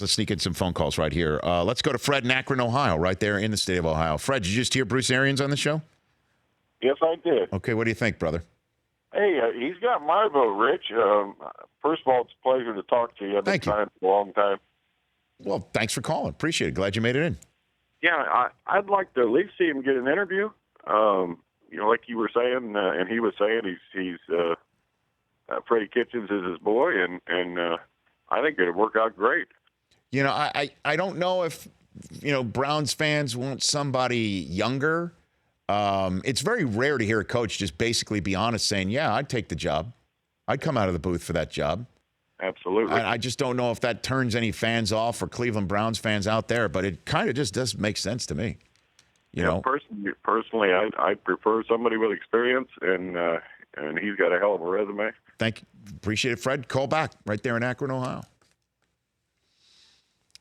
Let's sneak in some phone calls right here. Let's go to Fred in Akron, Ohio, right there in the state of Ohio. Fred, did you just hear Bruce Arians on the show? Yes, I did. Okay, what do you think, brother? Hey, he's got my vote, Rich. First of all, it's a pleasure to talk to you. I've been Thank you. trying for a long time. Well, thanks for calling. Appreciate it. Glad you made it in. Yeah, I'd like to at least see him get an interview. Like you were saying, and he was saying, he's Freddie Kitchens is his boy, and I think it'd work out great. You know, I don't know if, Browns fans want somebody younger. It's very rare to hear a coach just basically be honest saying, yeah, I'd take the job. I'd come out of the booth for that job. Absolutely. I just don't know if that turns any fans off or Cleveland Browns fans out there, but it kind of just does make sense to me. You know, personally, I prefer somebody with experience, and he's got a hell of a resume. Thank you. Appreciate it, Fred. Call back right there in Akron, Ohio.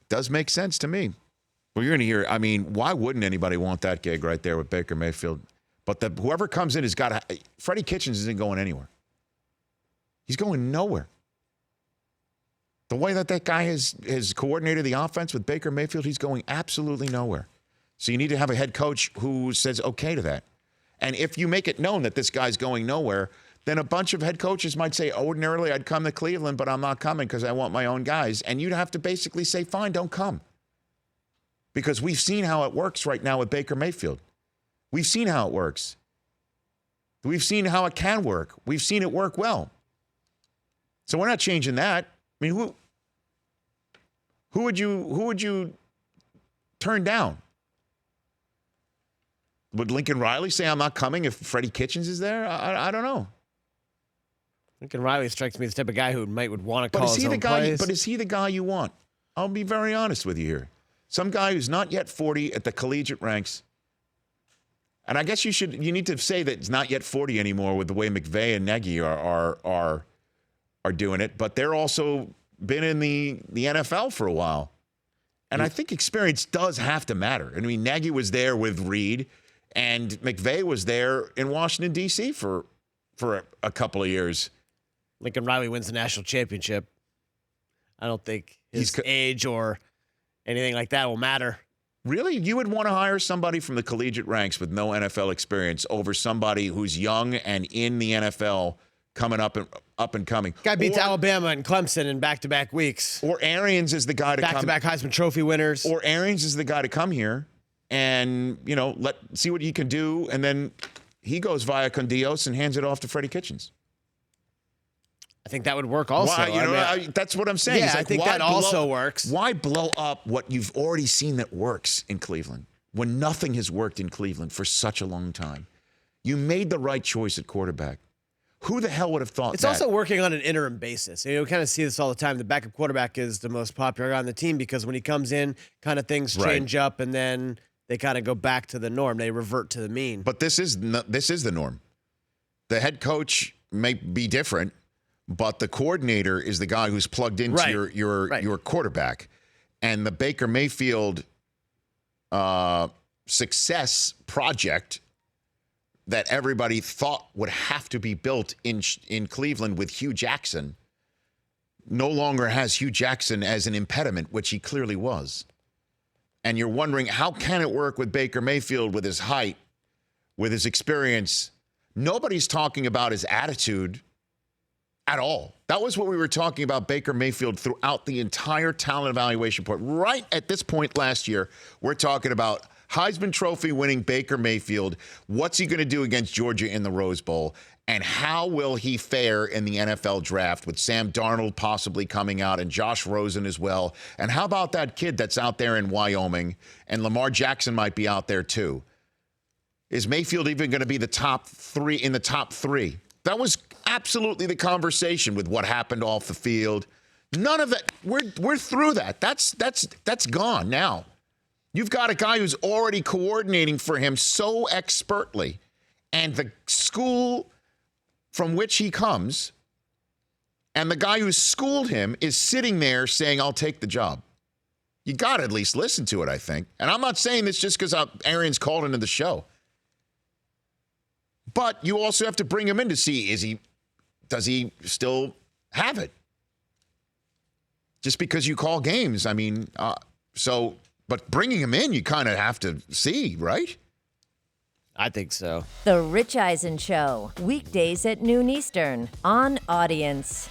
Does make sense to me. Well, you're going to hear, why wouldn't anybody want that gig right there with Baker Mayfield? But whoever comes in has got to, Freddie Kitchens isn't going anywhere. He's going nowhere. The way that guy has coordinated the offense with Baker Mayfield, he's going absolutely nowhere. So you need to have a head coach who says okay to that. And if you make it known that this guy's going nowhere, then a bunch of head coaches might say, ordinarily I'd come to Cleveland, but I'm not coming because I want my own guys. And you'd have to basically say, fine, don't come. Because we've seen how it works right now with Baker Mayfield. We've seen how it works. We've seen how it can work. We've seen it work well. So we're not changing that. I mean, who would you turn down? Would Lincoln Riley say, I'm not coming if Freddie Kitchens is there? I don't know. Lincoln Riley strikes me as the type of guy who would want to call his own plays. But is he the guy you want? I'll be very honest with you here. Some guy who's not yet 40 at the collegiate ranks. And I guess you need to say that it's not yet 40 anymore with the way McVay and Nagy are doing it. But they're also been in the NFL for a while. And I think experience does have to matter. I mean, Nagy was there with Reed, and McVay was there in Washington, D.C. for a couple of years. Lincoln Riley wins the national championship. I don't think his age or anything like that will matter. Really? You would want to hire somebody from the collegiate ranks with no NFL experience over somebody who's young and in the NFL coming up and coming? Guy beats Alabama and Clemson in back-to-back weeks. Or Arians is the guy to come. Back-to-back Heisman Trophy winners. Or Arians is the guy to come here and, see what he can do. And then he goes via con Dios and hands it off to Freddie Kitchens. I think that would work also. Why, that's what I'm saying. Yeah, I think that also works. Why blow up what you've already seen that works in Cleveland when nothing has worked in Cleveland for such a long time? You made the right choice at quarterback. Who the hell would have thought it's that? It's also working on an interim basis. We kind of see this all the time. The backup quarterback is the most popular guy on the team because when he comes in, kind of things change up and then they kind of go back to the norm. They revert to the mean. But this is the norm. The head coach may be different, but the coordinator is the guy who's plugged into your quarterback. And the Baker Mayfield success project that everybody thought would have to be built in Cleveland with Hugh Jackson no longer has Hugh Jackson as an impediment, which he clearly was. And you're wondering, how can it work with Baker Mayfield with his height, with his experience? Nobody's talking about his attitude at all. That was what we were talking about Baker Mayfield throughout the entire talent evaluation point. Right at this point last year, we're talking about Heisman Trophy winning Baker Mayfield. What's he going to do against Georgia in the Rose Bowl? And how will he fare in the NFL draft with Sam Darnold possibly coming out and Josh Rosen as well? And how about that kid that's out there in Wyoming? And Lamar Jackson might be out there too. Is Mayfield even going to be the top three? That was absolutely the conversation with what happened off the field. None of that. We're through that. That's gone now. You've got a guy who's already coordinating for him so expertly, and the school from which he comes and the guy who schooled him is sitting there saying, I'll take the job. You got to at least listen to it, I think. And I'm not saying this just because Arians called into the show. But you also have to bring him in to see, does he still have it? just because you call games. I mean, but bringing him in, you kind of have to see, right? I think so. The Rich Eisen Show, weekdays at noon Eastern on Audience.